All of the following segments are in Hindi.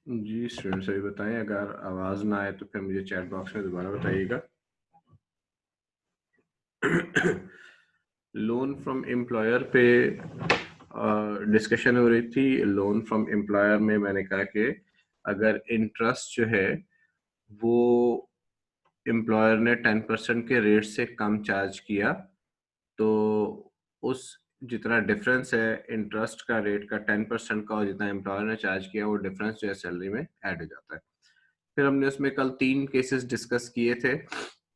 जी स्टूडेंट्स अभी बताएं, अगर आवाज ना आए तो फिर मुझे चैट बॉक्स में दोबारा बताइएगा। लोन फ्रॉम एम्प्लॉयर पे डिस्कशन हो रही थी। लोन फ्रॉम एम्प्लॉयर में मैंने कहा कि अगर इंटरेस्ट जो है वो एम्प्लॉयर ने 10% के रेट से कम चार्ज किया तो उस जितना डिफरेंस है इंटरेस्ट का रेट का 10% का और जितना एम्प्लॉयर ने चार्ज किया वो डिफरेंस जो है सैलरी में ऐड हो जाता है। फिर हमने उसमें कल 3 केसेस डिस्कस किए थे।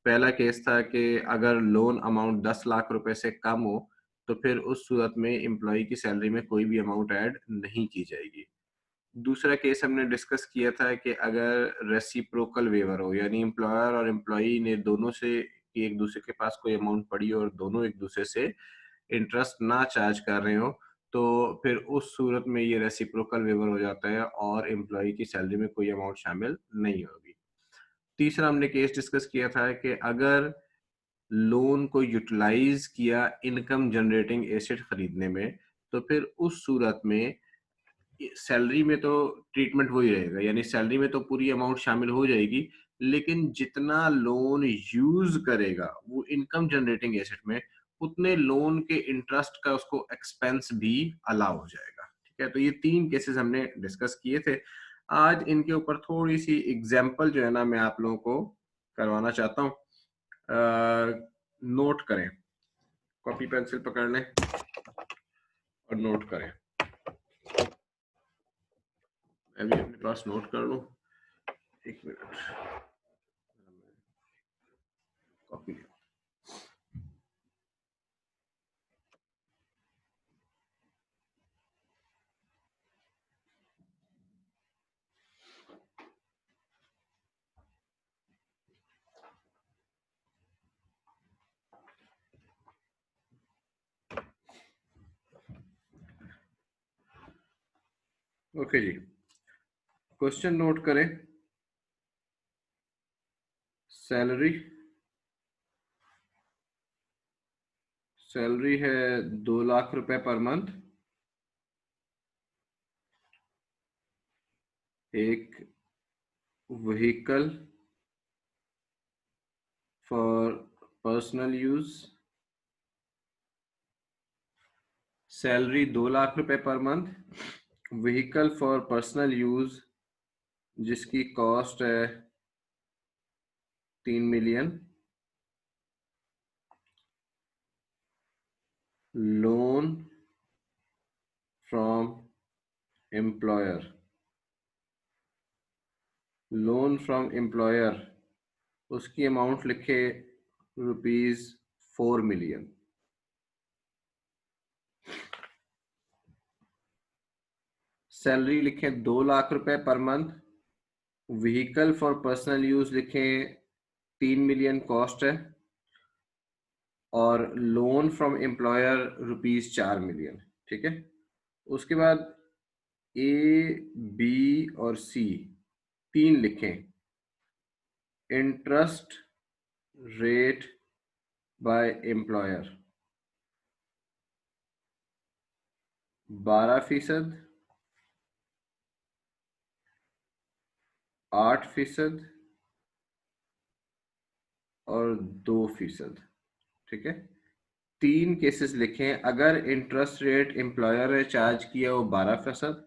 पहला केस था कि अगर लोन अमाउंट 10 लाख रुपए से कम हो तो फिर उस सूरत में एम्प्लॉय की सैलरी में कोई भी अमाउंट ऐड नहीं की जाएगी। दूसरा केस हमने डिस्कस किया था कि अगर रेसिप्रोकल वेवर हो, यानी एम्प्लॉयर और एम्प्लॉई ने दोनों से कि एक दूसरे के पास कोई अमाउंट पड़ी हो और दोनों एक दूसरे से इंटरेस्ट ना चार्ज कर रहे हो, तो फिर उस सूरत में ये रेसिप्रोकल वेवर हो जाता है और एम्प्लॉय की सैलरी में कोई अमाउंट शामिल नहीं होगी। तीसरा हमने केस डिस्कस किया था कि अगर लोन को यूटिलाइज किया इनकम जनरेटिंग एसेट खरीदने में, तो फिर उस सूरत में सैलरी में तो ट्रीटमेंट वही रहेगा, यानी सैलरी में तो पूरी अमाउंट शामिल हो जाएगी, लेकिन जितना लोन यूज करेगा वो इनकम जनरेटिंग एसेट में, उतने लोन के इंटरेस्ट का उसको एक्सपेंस भी अलाउ हो जाएगा। ठीक है, तो ये 3 केसेस हमने डिस्कस किए थे। आज इनके ऊपर थोड़ी सी एग्जांपल जो है ना मैं आप लोगों को करवाना चाहता हूँ। नोट करें, कॉपी पेंसिल पकड़ लें और नोट करें। मैं भी अपने पास नोट कर लूँ, एक मिनट, कॉपी। ओके जी, क्वेश्चन नोट करें। सैलरी सैलरी है 2 लाख रुपए पर मंथ। एक vehicle for personal use. Salary 2 lakh रुपए per month, vehicle for personal use जिसकी कॉस्ट है 3 million. Loan from employer, loan from employer उसकी अमाउंट लिखे ₹4 मिलियन। सैलरी लिखे 2 लाख रुपए per month, vehicle for personal use लिखे 3 मिलियन कॉस्ट है, और लोन फ्रॉम एम्प्लॉयर ₹4 मिलियन। ठीक है, उसके बाद ए बी और सी 3 लिखें। इंटरेस्ट रेट बाय एम्प्लॉयर 12%, 8% और 2%। ठीक है, 3 केसेस लिखें। अगर इंटरेस्ट रेट एम्प्लॉयर ने चार्ज किया वो 12%,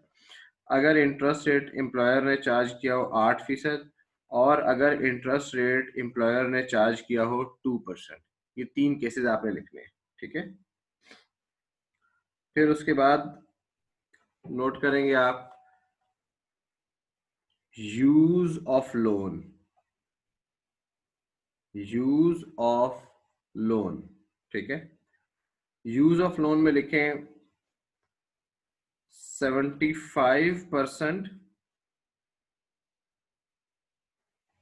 अगर इंटरेस्ट रेट एम्प्लॉयर ने चार्ज किया हो 8%, और अगर इंटरेस्ट रेट एम्प्लॉयर ने चार्ज किया हो 2%। ये 3 केसेस आपने लिखने हैं। ठीक है, फिर उसके बाद नोट करेंगे आप use of loan. Use of loan, ठीक है, यूज ऑफ लोन में लिखें 75%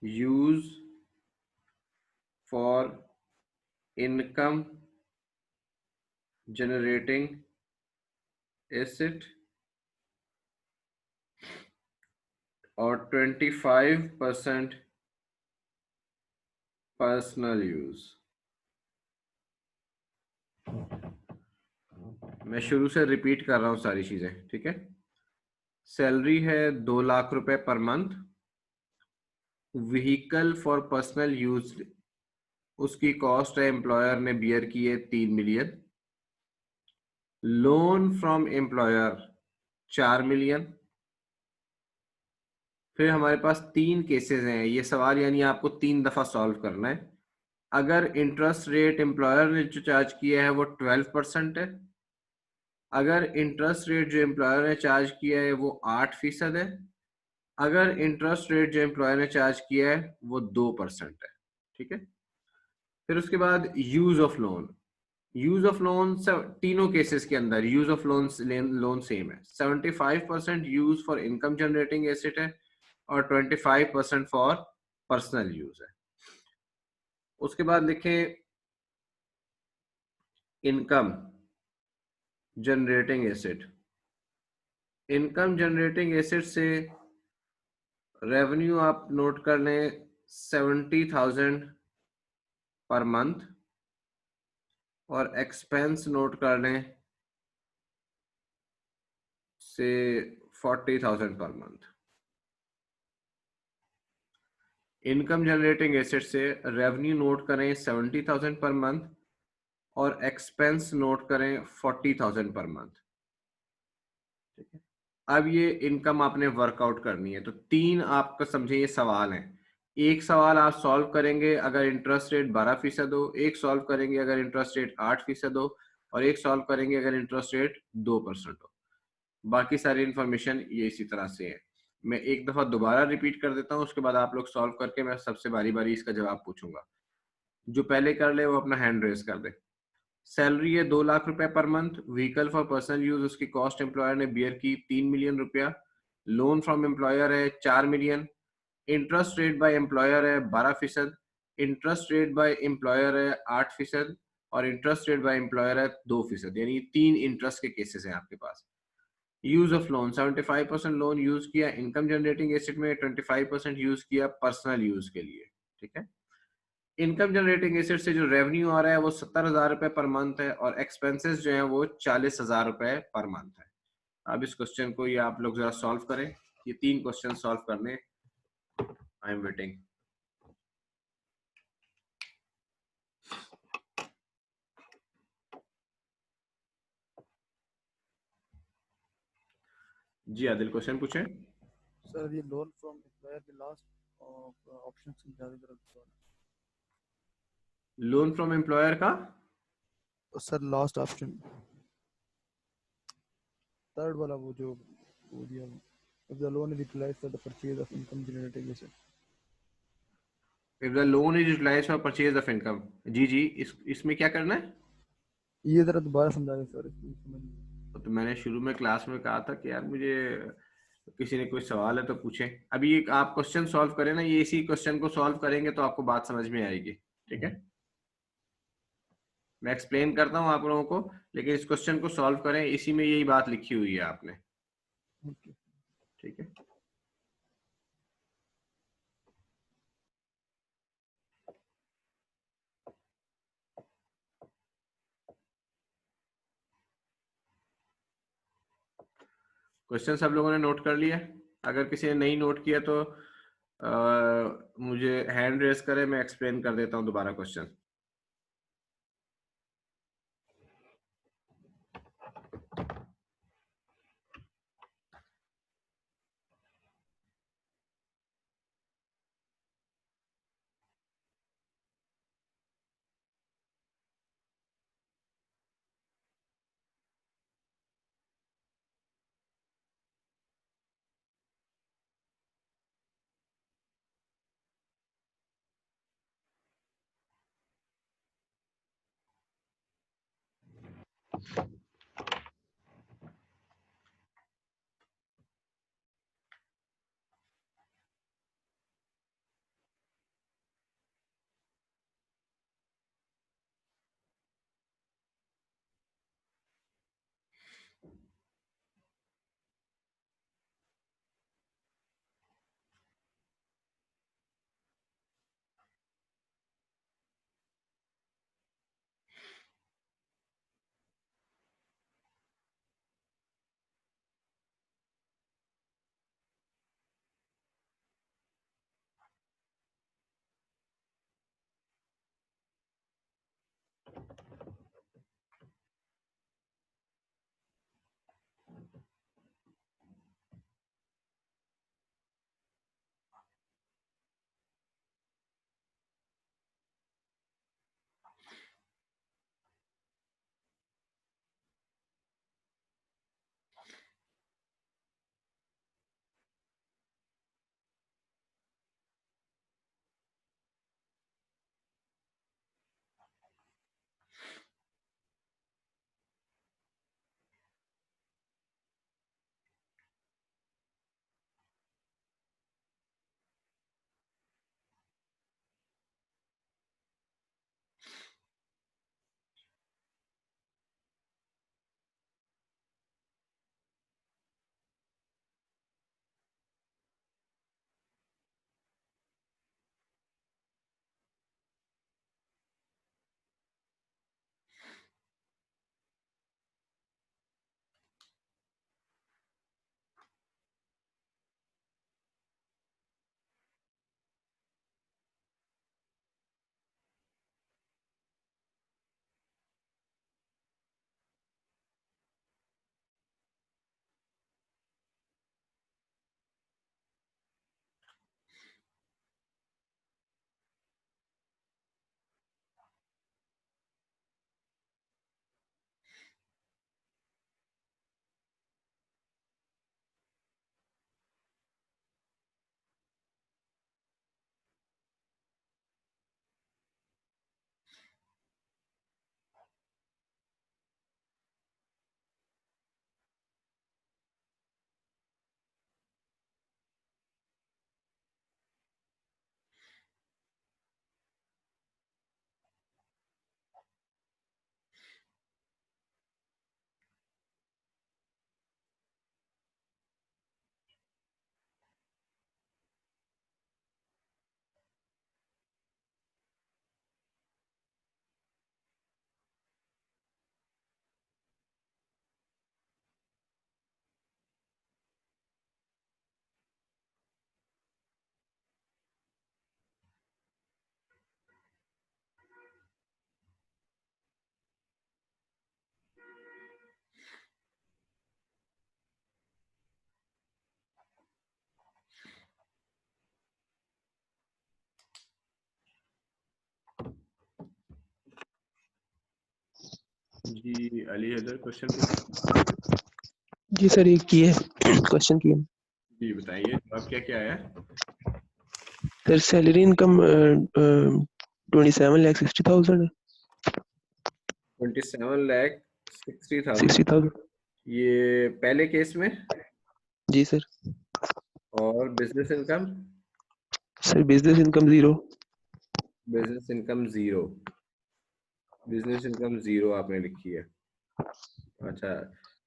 use for income generating asset और 25% पर्सनल यूज। मैं शुरू से रिपीट कर रहा हूं सारी चीजें। ठीक है, सैलरी है 2 लाख रुपए per month. Vehicle for personal use, उसकी कॉस्ट है एम्प्लॉयर ने बियर की है 3 million. Loan from employer 4 million. फिर हमारे पास 3 केसेस हैं, ये सवाल यानी आपको 3 दफा सॉल्व करना है। अगर इंटरेस्ट रेट एम्प्लॉयर ने जो चार्ज किया है वो 12% है, अगर इंटरेस्ट रेट जो एम्प्लॉयर ने चार्ज किया है वो 8% है, अगर इंटरेस्ट रेट जो एम्प्लॉयर ने चार्ज किया है वो 2% है। ठीक है। फिर उसके बाद use of loan. Use of loan तीनों केसेस के अंदर use of loan loan same है। 75% use for income generating asset है और 25% फॉर पर्सनल यूज है। उसके बाद लिखें income generating asset. Income generating asset से रेवेन्यू आप नोट कर लें 70,000 पर मंथ, और एक्सपेंस नोट कर लें से 40,000 per month. Income generating asset से रेवेन्यू नोट करें 70,000 पर मंथ और एक्सपेंस नोट करें 40,000 पर मंथ। ठीक है। अब ये इनकम आपने वर्कआउट करनी है, तो 3 आपका समझे ये सवाल हैं। एक सवाल आप सॉल्व करेंगे अगर इंटरेस्ट रेट 12% हो, एक सॉल्व करेंगे अगर इंटरेस्ट रेट 8% हो, और एक सॉल्व करेंगे अगर इंटरेस्ट रेट 2% हो। बाकी सारी इंफॉर्मेशन ये इसी तरह से है। मैं एक दफा दोबारा रिपीट कर देता हूँ, उसके बाद आप लोग सॉल्व करके मैं सबसे बारी बारी इसका जवाब पूछूंगा। जो पहले कर ले वो अपना हैंड रेस कर दे। सैलरी है 2 लाख रुपए per month. Vehicle for personal use, उसकी कॉस्ट एम्प्लॉयर ने बियर की 3 मिलियन रुपया। लोन फ्रॉम एम्प्लॉयर है 4 million. Interest rate by employer है 12%। इंटरेस्ट रेट बाय एम्प्लॉयर है 8%। और इंटरेस्ट रेट बाय एम्प्लॉयर है 2%। यानी 3 इंटरेस्ट के केसेस हैं आपके पास। Use of loan 75% loan use किया इनकम जनरेटिंग एसेट में, 25% यूज किया पर्सनल यूज के लिए। ठीक है। इनकम जनरेटिंग एसेट से जो रेवेन्यू आ रहा है वो 70,000 रुपए पर मंथ है, और एक्सपेंसेस जो है वो 40,000 रुपए पर मंथ है। अब इस क्वेश्चन को ये आप लोग जरा सॉल्व करें। ये 3 क्वेश्चन सॉल्व करने, आई एम वेटिंग। जी आदिल, क्वेश्चन पूछे। सर ये लोन फ्रॉम एम्प्लॉयर के लास्ट ऑप्शन की ज़्यादा तरफ। लोन फ्रॉम एम्प्लॉयर का सर लास्ट ऑप्शन थर्ड वाला वो दिया वो if the loan is utilized for the purchase of income generating asset। If the loan is utilized for purchase of income. जी जी, इसमें क्या करना है? ये जरा दोबारा समझा दें सर, इसमें समझ नहीं। तो मैंने शुरू में क्लास में कहा था कि यार मुझे किसी ने कोई सवाल है तो पूछे। अभी एक आप क्वेश्चन सॉल्व करें ना, ये इसी क्वेश्चन को सॉल्व करेंगे तो आपको बात समझ में आएगी। ठीक है। मैं एक्सप्लेन करता हूँ आप लोगों को, लेकिन इस क्वेश्चन को सॉल्व करें, इसी में यही बात लिखी हुई है आपने। ओके। ठीक है। क्वेश्चन सब लोगों ने नोट कर लिया? अगर किसी ने नहीं नोट किया तो मुझे हैंड रेस करें, मैं एक्सप्लेन कर देता हूँ दोबारा क्वेश्चन। जी अली हैदर क्वेश्चन पूछिए। जी सर, ये किए क्वेश्चन किए। जी बताइए जवाब क्या क्या आया। सर सैलरी इनकम 27,60,000 है। 27,60,000 60,000 ये पहले केस में। जी सर। और business income. Sir business income 0। Business income zero. Business income zero आपने लिखी है। अच्छा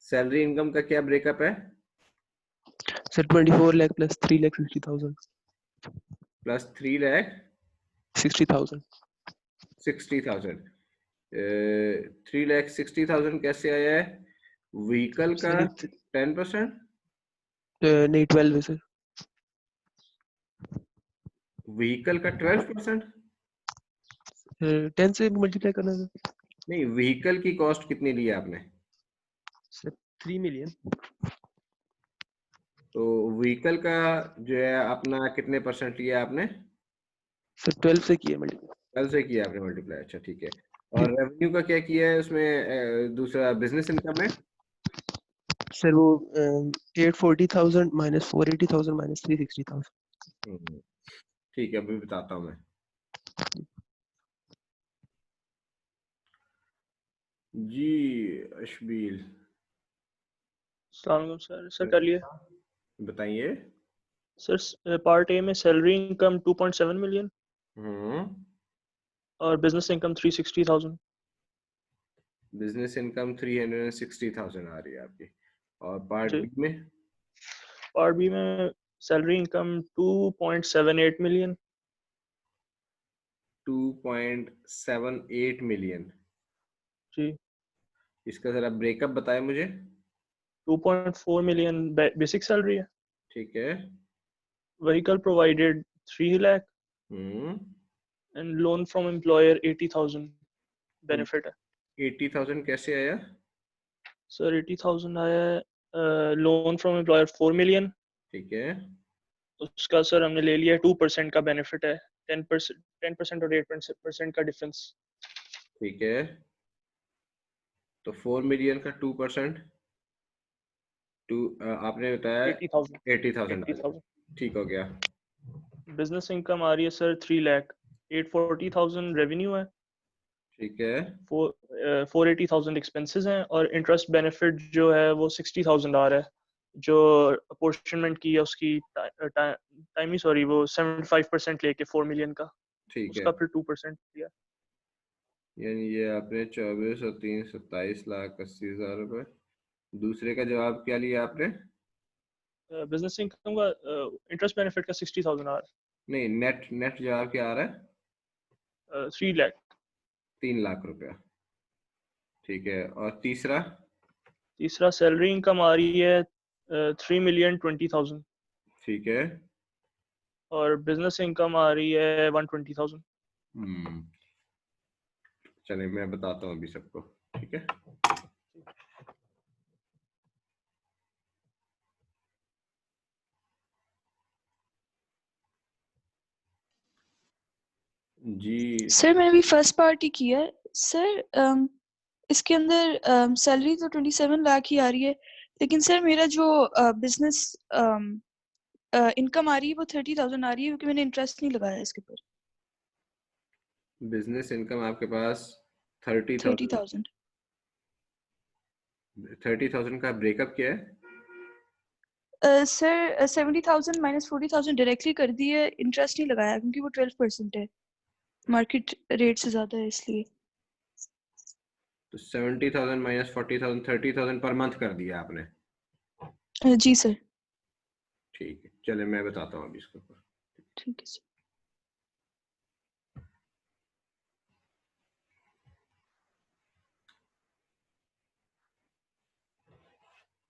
सैलरी इनकम का क्या ब्रेकअप है। Sir 24 lakh plus 3,60,000। प्लस 3,60,000 60,000 3,60,000 कैसे आया है। व्हीकल का सर 10%। नहीं 12 है सर। व्हीकल का 12%। 10 से मल्टीप्लाई करना है नहीं व्हीकल की कॉस्ट कितनी ली है आपने। Sir 3 million. तो व्हीकल का जो है अपना कितने परसेंट लिया आपने। सर 12 से किया मल्टीप्लाई। 12 से किया आपने मल्टीप्लाई। अच्छा ठीक है। और रेवेन्यू का क्या किया है उसमें दूसरा बिजनेस इनकम है। सर वो 840,000 माइनस 480,000 माइनस 360,000। हम्म, ठीक है अभी बताता हूँ मैं। जी अशबील सर कर लिए। बताइए। सर पार्ट ए में सैलरी इनकम 2.7 मिलियन हम्म और बिजनेस इनकम 360,000। बिजनेस इनकम 360,000 आ रही है आपकी। और पार्ट जी। बी में। पार्ट बी में सैलरी इनकम 2.78 मिलियन 2.78 मिलियन। जी। इसका जरा ब्रेकअप बताएं मुझे। 2.4 मिलियन बेसिक सैलरी है। ठीक है। Vehicle provided 3 lakh hmm and loan from employer 80,000 benefit है। 80,000 कैसे आया। सर 80,000 आया है लोन फ्रॉम एम्प्लॉयर 4 मिलियन। ठीक है। उसका सर हमने ले लिया 2% का बेनिफिट है। 10% और 8% का डिफरेंस। ठीक है तो 4 मिलियन का 2%। टू आपने बताया 80,000 80,000 डाले। 80,000। ठीक हो गया। बिजनेस इनकम आ रही है सर 3 लाख 840,000 रेवेन्यू है। ठीक है 480,000 एक्सपेंसेस हैं और इंटरेस्ट बेनिफिट जो है वो 60,000 आ रहा है। जो अपोर्शनमेंट की है उसकी टाइम ही सॉरी वो 75% लेके 4 मिलियन का ठीक है। उसका फिर 2% दिया। यानी ये आपने 24 और 3 27,80,000 रुपए। दूसरे का जवाब क्या लिया आपने। बिजनेस इनकम का इंटरेस्ट बेनिफिट का 60,000 आ रहा नहीं नेट नेट जवाब क्या आ रहा है। है 3 लाख। 3 लाख रुपया। ठीक है और तीसरा। तीसरा सैलरी इनकम आ रही है 3,20,000 ठीक है। और बिजनेस इनकम आ रही है 120,000। हम्म चलिए मैं बताता हूँ अभी सबको। ठीक है। जी सर मैंने भी फर्स्ट पार्टी किया है सर। इसके अंदर सैलरी तो 27 लाख ही आ रही है, लेकिन सर मेरा जो बिजनेस इनकम आ रही है वो 30,000 आ रही है, क्योंकि मैंने इंटरेस्ट नहीं लगाया इसके ऊपर। बिजनेस इनकम आपके पास 30,000। 30,000 30,000 का ब्रेकअप क्या है। सर 70,000 माइनस 40,000 डायरेक्टली कर दी है, इंटरेस्ट नहीं लगाया क्योंकि वो 12% है, मार्केट रेट से ज्यादा है इसलिए। तो 70,000 माइनस 40,000 30,000 पर मंथ कर दिया आपने। जी सर। ठीक है चलिए मैं बताता हूँ अभी इसके ऊपर। ठीक है सर।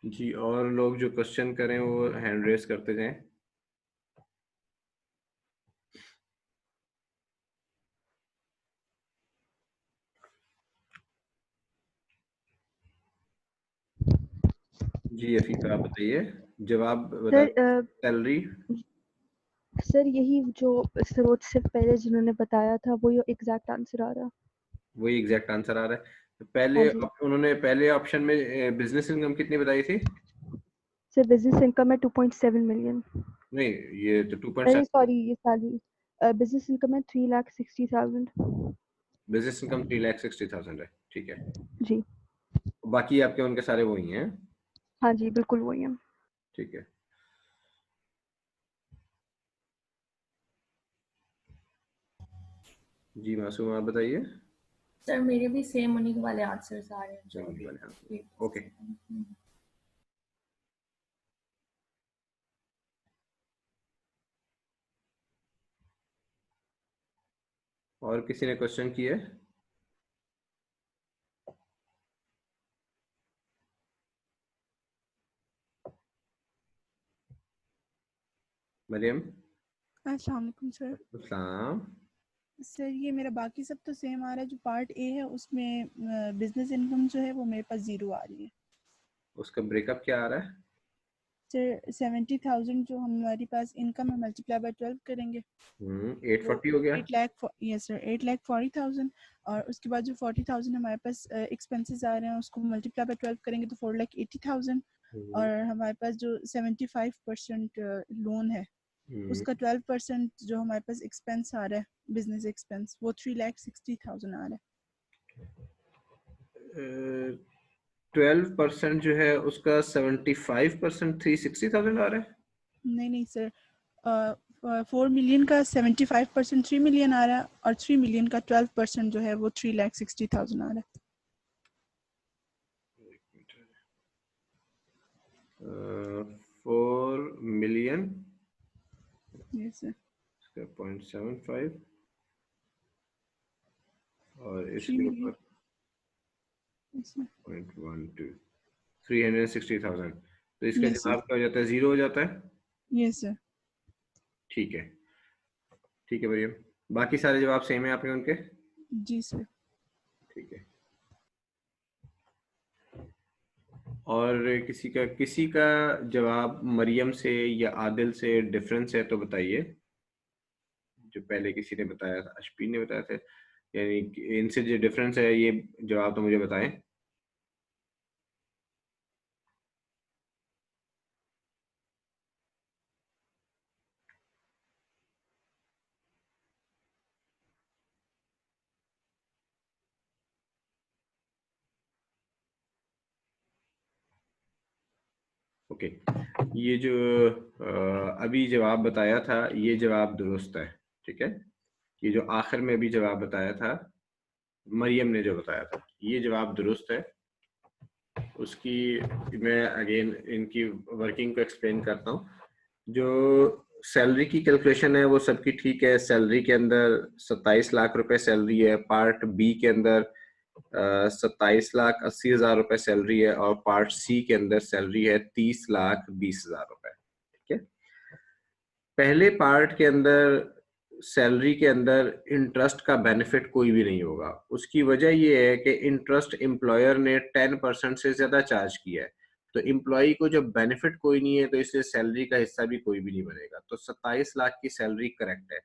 जी और लोग जो क्वेश्चन करें वो हैंड रेस करते जाएं। जी अफीफा आप बताइए जवाब बता। Sir salary. सर यही जो स्रोत से पहले जिन्होंने बताया था वो एग्जैक्ट आंसर आ रहा। वही एग्जैक्ट आंसर आ रहा है। पहले हाँ जी उन्होंने पहले ऑप्शन में बिजनेस इनकम कितनी बताई थी? सर, बिजनेस इनकम है 2.7 मिलियन। नहीं, ये तो 2.7। अरे सॉरी, ये सैलरी बिजनेस इनकम है 3,60,000। बिजनेस इनकम 3,60,000 है, ठीक है। जी बाकी आपके उनके सारे वही हैं, हाँ जी, बिल्कुल वही है। ठीक है। जी मासूम, आप बताइए। सर मेरे भी सेम उन्हीं वाले आंसर्स आ रहे हैं जो सेम अभी वाले आंसर, ये ओके। और किसी ने क्वेश्चन किया है? मरियम? अस्सलाम वालेकुम सर। सलाम। सर ये मेरा बाकी सब तो सेम आ रहा है, जो पार्ट ए है उसमें बिजनेस इनकम जो है वो मेरे पास 0 आ रही है। उसका ब्रेकअप क्या आ रहा है? सर 70,000 जो हमारे पास इनकम है, मल्टीप्लाई बाय 12 करेंगे 840 हो गया। 8 लाख, यस सर 8,40,000। और उसके बाद जो 40,000 हमारे पास एक्सपेंसेस आ रहे हैं उसको मल्टीप्लाई बाय 12 करेंगे तो 4,80,000। और हमारे पास जो 75% लोन है उसका 12% जो हमारे पास एक्सपेंस आ रहा है, बिजनेस एक्सपेंस, वो 3,60,000 आ रहा है। 12% जो है उसका 75% 360,000 आ रहा है। नहीं नहीं सर, 4 मिलियन का 75% 3 मिलियन आ रहा है, और 3 मिलियन का 12% जो है वो 3,60,000 आ रहा है। 4 मिलियन यस सर, 0.75 और 3 इसके मिलियन। ऊपर 0.12 360,000, तो इसका यस सर, जवाब क्या हो जाता है? 0 हो जाता है। Yes sir. ठीक है, ठीक है भैया, बाकी सारे जवाब सेम है आपके उनके, जी सर। ठीक है। और किसी का जवाब मरियम से या आदिल से डिफरेंस है तो बताइए। जो पहले किसी ने बताया था, अशपीन ने बताया था, यानी कि इनसे जो डिफरेंस है ये जवाब तो मुझे बताएं। ओके, ये जो अभी जवाब बताया था ये जवाब दुरुस्त है, ठीक है। ये जो आखिर में अभी जवाब बताया था मरियम ने जो बताया था ये जवाब दुरुस्त है। उसकी मैं अगेन इनकी वर्किंग को एक्सप्लेन करता हूँ। जो सैलरी की कैलकुलेशन है वो सबकी ठीक है। सैलरी के अंदर 27 लाख रुपए सैलरी है, पार्ट बी के अंदर 27,80,000 रुपए सैलरी है, और पार्ट सी के अंदर सैलरी है 30,20,000 रुपए, ठीक है। पहले पार्ट के अंदर सैलरी के अंदर इंटरेस्ट का बेनिफिट कोई भी नहीं होगा। उसकी वजह ये है कि इंटरेस्ट एम्प्लॉयर ने 10% से ज्यादा चार्ज किया है, तो एम्प्लॉय को जब बेनिफिट कोई नहीं है तो इसलिए सैलरी का हिस्सा भी कोई भी नहीं बनेगा। तो 27 लाख की सैलरी करेक्ट है।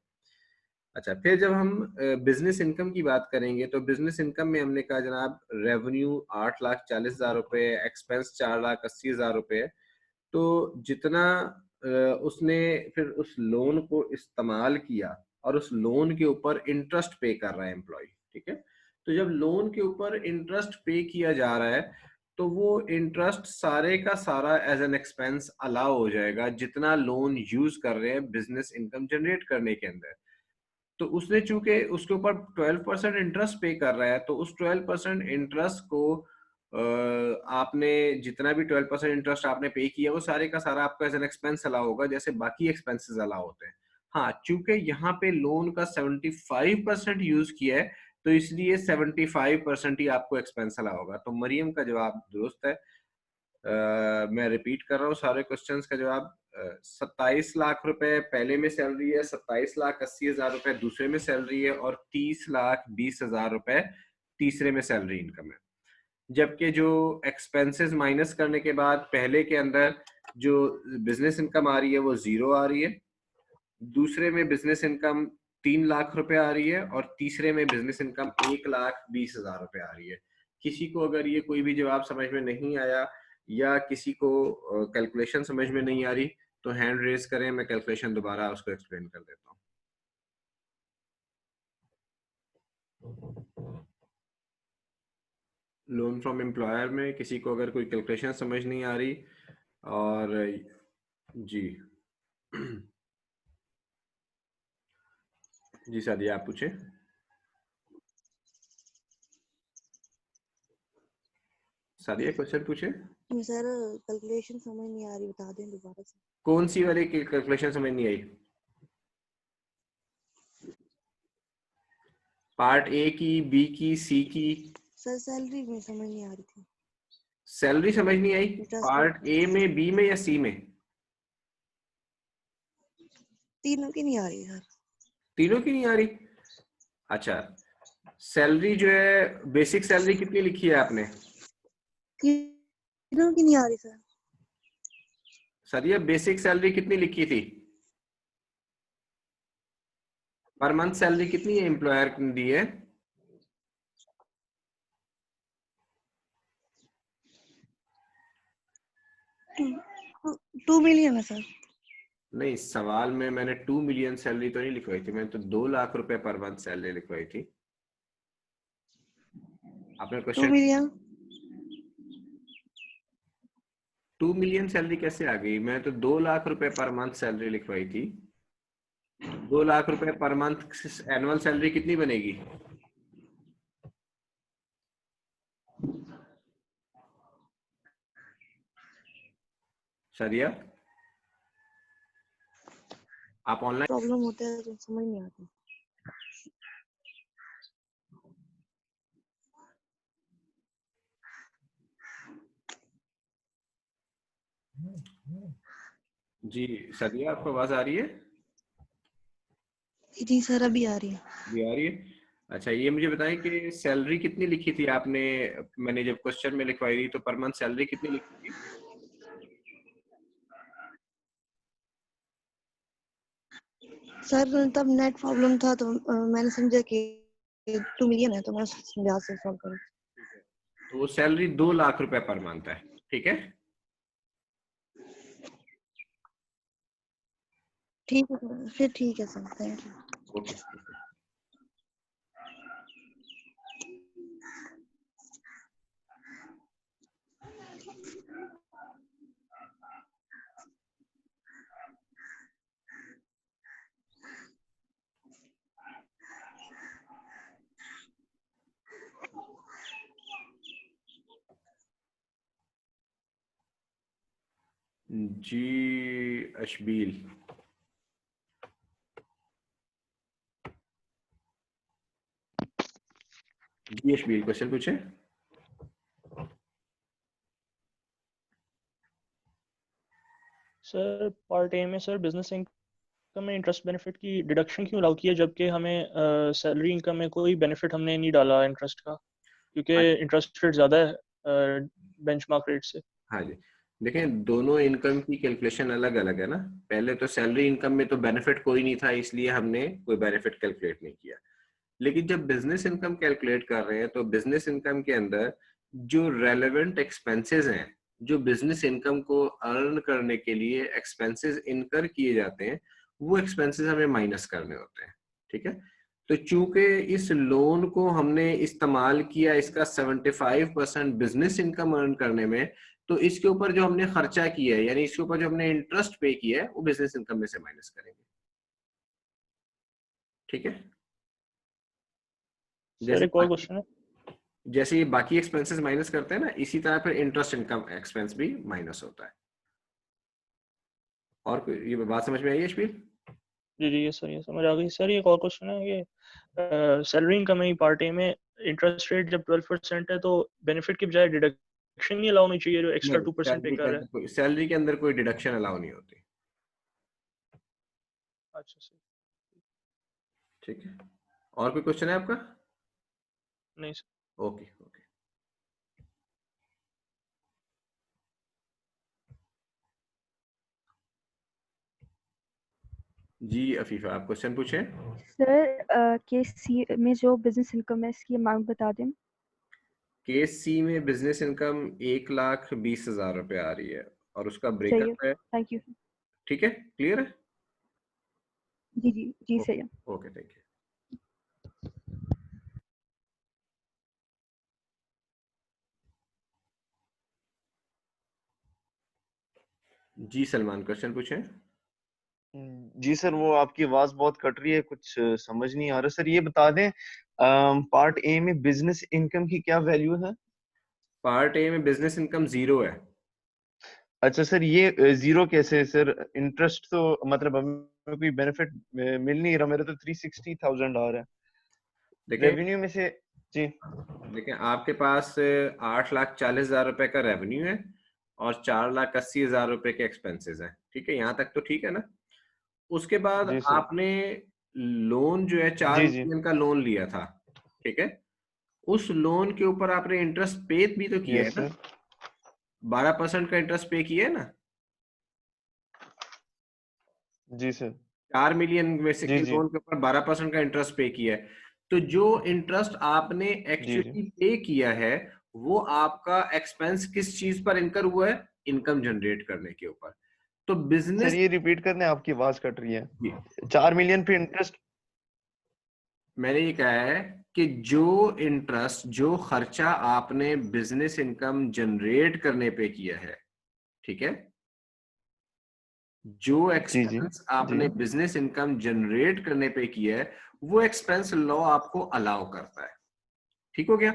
अच्छा, फिर जब हम बिजनेस इनकम की बात करेंगे तो बिजनेस इनकम में हमने कहा जनाब रेवेन्यू 8,40,000 रुपए, एक्सपेंस 4,80,000 रुपए। तो जितना उसने फिर उस लोन को इस्तेमाल किया और उस लोन के ऊपर इंटरेस्ट पे कर रहा है एम्प्लॉय, ठीक है। तो जब लोन के ऊपर इंटरेस्ट पे किया जा रहा है तो वो इंटरेस्ट सारे का सारा एज एन एक्सपेंस अलाउ हो जाएगा जितना लोन यूज कर रहे हैं बिजनेस इनकम जनरेट करने के अंदर। तो उसने चूंकि उसके ऊपर 12% इंटरेस्ट पे कर रहा है तो उस 12% इंटरेस्ट को आपने जितना भी 12% इंटरेस्ट आपने पे किया वो सारे का सारा आपका एज एन एक्सपेंस अलाउ होगा जैसे बाकी एक्सपेंसेस अलाउ होते हैं। हाँ, चूंकि यहाँ पे लोन का 75% यूज किया है तो इसलिए 75% ही आपको एक्सपेंस अलाउ होगा। तो मरियम का जवाब दुरुस्त है। मैं रिपीट कर रहा हूँ सारे क्वेश्चंस का जवाब। 27 लाख रुपए पहले में सैलरी है, 27,80,000 रुपए दूसरे में सैलरी है, और 30,20,000 रुपए तीसरे में सैलरी इनकम है। जबकि जो एक्सपेंसेस माइनस करने के बाद पहले के अंदर जो बिजनेस इनकम आ रही है वो 0 आ रही है, दूसरे में बिजनेस इनकम 3 लाख रुपए आ रही है, और तीसरे में बिजनेस इनकम 1,20,000 रुपए आ रही है। किसी को अगर ये कोई भी जवाब समझ में नहीं आया या किसी को कैलकुलेशन समझ में नहीं आ रही तो हैंड रेज करें, मैं कैलकुलेशन दोबारा उसको एक्सप्लेन कर देता हूँ। लोन फ्रॉम एम्प्लॉयर में किसी को अगर कोई कैलकुलेशन समझ नहीं आ रही और जी जी सादिया आप पूछे। सादिया क्वेश्चन पूछे। सर कैलकुलेशन समझ नहीं आ रही, बता दें दोबारा से। कौन सी वाली कैलकुलेशन समझ नहीं आई? पार्ट ए की, बी की, सी की? सर सैलरी में समझ नहीं आ रही थी। सैलरी समझ नहीं आई पार्ट ए में, बी में या सी में? तीनों की नहीं आ रही सर। तीनों की नहीं आ रही? अच्छा, सैलरी जो है बेसिक सैलरी कितनी लिखी है आपने? तीनों की नहीं आ रही सर। सादिया बेसिक सैलरी कितनी लिखी थी? पर मंथ सैलरी कितनी है एम्प्लॉयर ने दी है? टू मिलियन है सर। नहीं, सवाल में मैंने 2 मिलियन सैलरी तो नहीं लिखवाई थी, मैंने तो 2 लाख रुपए पर मंथ सैलरी लिखवाई थी। आपने 2 क्वेश्चन मिलियन 2 मिलियन सैलरी कैसे आ गई? मैं तो 2 लाख रुपए पर मंथ सैलरी लिखवाई थी। 2 लाख रुपए पर मंथ एनुअल सैलरी कितनी बनेगी? सादिया आप ऑनलाइन? प्रॉब्लम होता है तो समझ नहीं आता। जी सादिया आपको आवाज आ रही है? जी सर अभी आ रही है। भी आ रही है। अच्छा, ये मुझे बताएं कि सैलरी कितनी लिखी थी आपने? मैंने जब क्वेश्चन में लिखवाई थी तो पर मंथ सैलरी कितनी लिखी थी? सर तब नेट प्रॉब्लम था तो मैंने समझा कि 2 मिलियन है तो मैं समझा से सॉल्व करूं। तो वो सैलरी 2 लाख रुपए पर मंथ है, ठीक है? ठीक है सर, फिर ठीक है सर, थैंक यू। ओके। जी अशबील, जी अशबील क्वेश्चन पूछे। सर पार्ट ए में सर बिजनेस इनकम में इंटरेस्ट बेनिफिट की डिडक्शन क्यों अलाउ किया जबकि हमें सैलरी इनकम में कोई बेनिफिट हमने नहीं डाला इंटरेस्ट का, क्योंकि इंटरेस्ट रेट ज़्यादा है बेंचमार्क रेट से। हाँ जी, देखें दोनों इनकम की कैलकुलेशन अलग अलग है ना। पहले तो सैलरी इनकम में तो बेनिफिट कोई नहीं था, इसलिए हमने कोई बेनिफिट कैलकुलेट नहीं किया। लेकिन जब बिजनेस इनकम कैलकुलेट कर रहे हैं तो बिजनेस इनकम के अंदर जो रेलेवेंट एक्सपेंसेस हैं, जो बिजनेस इनकम को अर्न करने के लिए एक्सपेंसेस इनकर किए जाते हैं, वो एक्सपेंसेस हमें माइनस करने होते हैं, ठीक है? तो चूंकि इस लोन को हमने इस्तेमाल किया इसका 75% बिजनेस इनकम अर्न करने में, तो इसके ऊपर जो हमने खर्चा किया है यानी इसके ऊपर जो हमने इंटरेस्ट पे किया है वो बिजनेस इनकम में से माइनस करेंगे, ठीक है? सर एक और क्वेश्चन है। जैसे ये बाकी एक्सपेंसेस माइनस करते हैं ना, इसी तरह फिर इंटरेस्ट इनकम एक्सपेंस भी माइनस होता है। और ये बात समझ में आई है अशबीर? जी जी ये सर, ये समझ आ गई सर। एक और क्वेश्चन है, ये सैलरी इनकम है पार्ट ए में इंटरेस्ट रेट जब 12% है तो बेनिफिट की बजाय डिडक्शन नहीं अलाउ होनी चाहिए जो एक्स्ट्रा 2% पे कर रहा है? सैलरी के अंदर कोई डिडक्शन अलाउ नहीं होती। अच्छा सर, ठीक है। और कोई क्वेश्चन है आपका? नहीं सर। Okay okay. जी अफीफा आप क्वेश्चन पूछें। सर केस सी में जो बिजनेस इनकम है इसकी अमाउंट बता दें। केस सी में बिजनेस इनकम 1,20,000 रुपए आ रही है और उसका सही है, ब्रेकअप है। Thank you. ठीक है, क्लियर है? जी जी जी सही है। Okay, thank you. जी सलमान, क्वेश्चन पूछें। जी सर, वो आपकी आवाज बहुत कट रही है, कुछ समझ नहीं आ रहा। सर ये बता दें, पार्ट ए में बिजनेस इनकम की क्या वैल्यू है? पार्ट ए में बिजनेस इनकम 0 है। अच्छा सर, ये जीरो कैसे है सर? इंटरेस्ट तो मतलब हमें कोई बेनिफिट मिल नहीं रहा, मेरे तो 360,000 आ रहा है देखिए रेवेन्यू में से। जी देखिए, आपके पास 8,40,000 रुपए का रेवेन्यू है और 4,80,000 रुपए के एक्सपेंसेस हैं। ठीक है, यहाँ तक तो ठीक है ना? उसके बाद जी सर। आपने लोन जो है 4 जी जी मिलियन का लोन लिया था। ठीक है, उस लोन के ऊपर आपने इंटरेस्ट पे भी तो किया है यस ना? सर। 12% का इंटरेस्ट पे किया है ना? जी सर। 4 मिलियन में से जी के जी लोन के ऊपर 12% का इंटरेस्ट पे किया है। तो जो इंटरेस्ट आपने जी जी एक्चुअली पे किया है वो आपका एक्सपेंस किस चीज पर इनकर हुआ है? इनकम जनरेट करने के ऊपर। तो सर, बिजनेस, ये रिपीट करने, आपकी आवाज कट रही है। जी 4 मिलियन पे इंटरेस्ट। मैंने ये कहा है कि जो इंटरेस्ट, जो खर्चा आपने बिजनेस इनकम जनरेट करने पे किया है, ठीक है, जो जी जी एक्सपेंस जी आपने बिजनेस इनकम जनरेट करने पे किया है वो एक्सपेंस लॉ आपको अलाउ करता है। ठीक हो गया?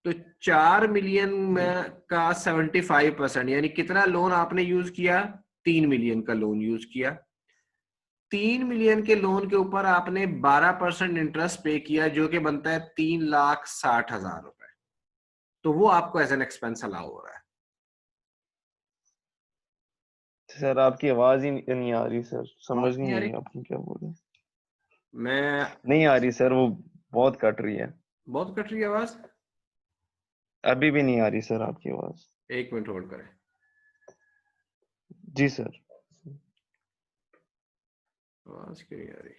तो 4 मिलियन में का 75% यानी कितना लोन आपने यूज किया? 3 मिलियन का लोन यूज किया। 3 मिलियन के लोन के ऊपर आपने 12% इंटरेस्ट पे किया जो कि बनता है 3,60,000 रुपए। तो वो आपको एज एन एक्सपेंस अलाउ हो रहा है। सर, आपकी आवाज ही नहीं आ रही सर, समझ आवाज नहीं नहीं आ आई रही? आपने क्या बोला। मैं नहीं आ रही सर, वो बहुत कट रही है। बहुत कट रही है आवाज। अभी भी नहीं आ रही सर आपकी आवाज। 1 मिनट होल्ड करें। जी सर। आवाज क्यों नहीं आ रही?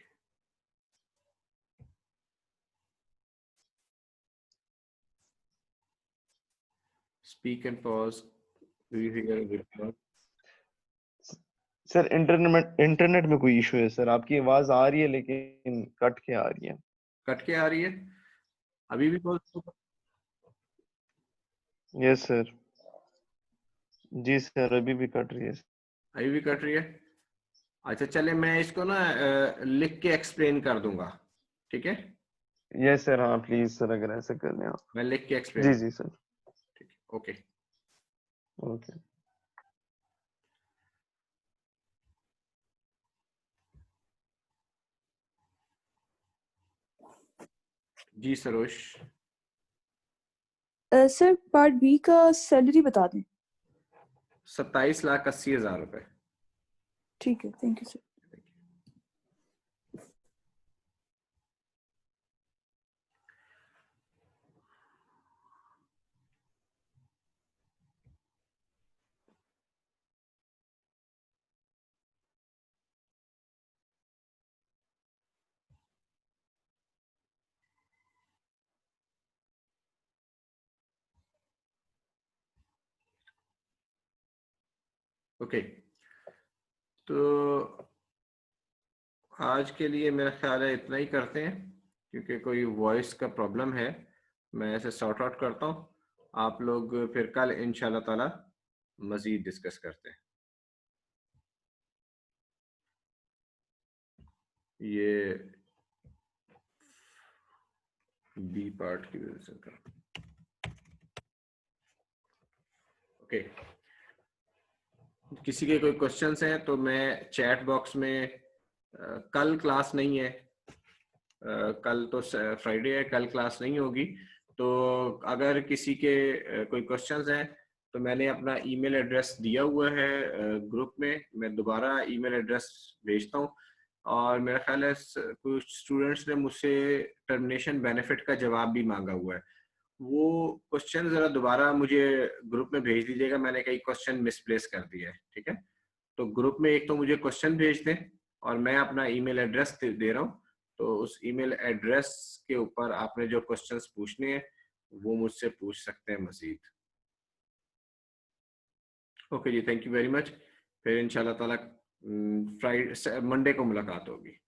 Speak and pause. Do you here? Sir, internet में कोई इशू है सर, आपकी आवाज आ रही है लेकिन कट के आ रही है। कट के आ रही है? अभी भी बोल? Yes sir. जी सर, अभी भी कट रही है। अभी भी कट रही है? अच्छा चले, मैं इसको ना लिख के एक्सप्लेन कर दूंगा। ठीक है, यस सर, हाँ प्लीज सर, अगर ऐसा कर दें आप। मैं लिख के एक्सप्लेन। जी जी सर। ठीक है, ओके। ओके। जी सरोज। सर पार्ट बी का सैलरी बता दें। 27,80,000 रुपए। ठीक है, थैंक यू सर। ओके, तो आज के लिए मेरा ख्याल है इतना ही करते हैं क्योंकि कोई वॉइस का प्रॉब्लम है। मैं ऐसे सॉर्ट आउट करता हूँ। आप लोग फिर कल इंशाल्लाह ताला मजीद डिस्कस करते हैं। ये बी पार्ट की वजह से कर। ओके, किसी के कोई क्वेश्चंस हैं तो मैं चैट बॉक्स में, कल क्लास नहीं है, कल तो फ्राइडे है, कल क्लास नहीं होगी। तो अगर किसी के कोई क्वेश्चंस हैं तो मैंने अपना ईमेल एड्रेस दिया हुआ है ग्रुप में, मैं दोबारा ईमेल एड्रेस भेजता हूँ। और मेरा ख्याल है कुछ स्टूडेंट्स ने मुझसे टर्मिनेशन बेनिफिट का जवाब भी मांगा हुआ है। वो क्वेश्चन जरा दोबारा मुझे ग्रुप में भेज दीजिएगा, मैंने कई क्वेश्चन मिसप्लेस कर दिए है। ठीक है, तो ग्रुप में एक तो मुझे क्वेश्चन भेज दें और मैं अपना ईमेल एड्रेस दे रहा हूँ। तो उस ईमेल एड्रेस के ऊपर आपने जो क्वेश्चंस पूछने हैं वो मुझसे पूछ सकते हैं मजीद। ओके जी, थैंक यू वेरी मच। फिर इंशाल्लाह ताला फ्राइडे मंडे को मुलाकात होगी।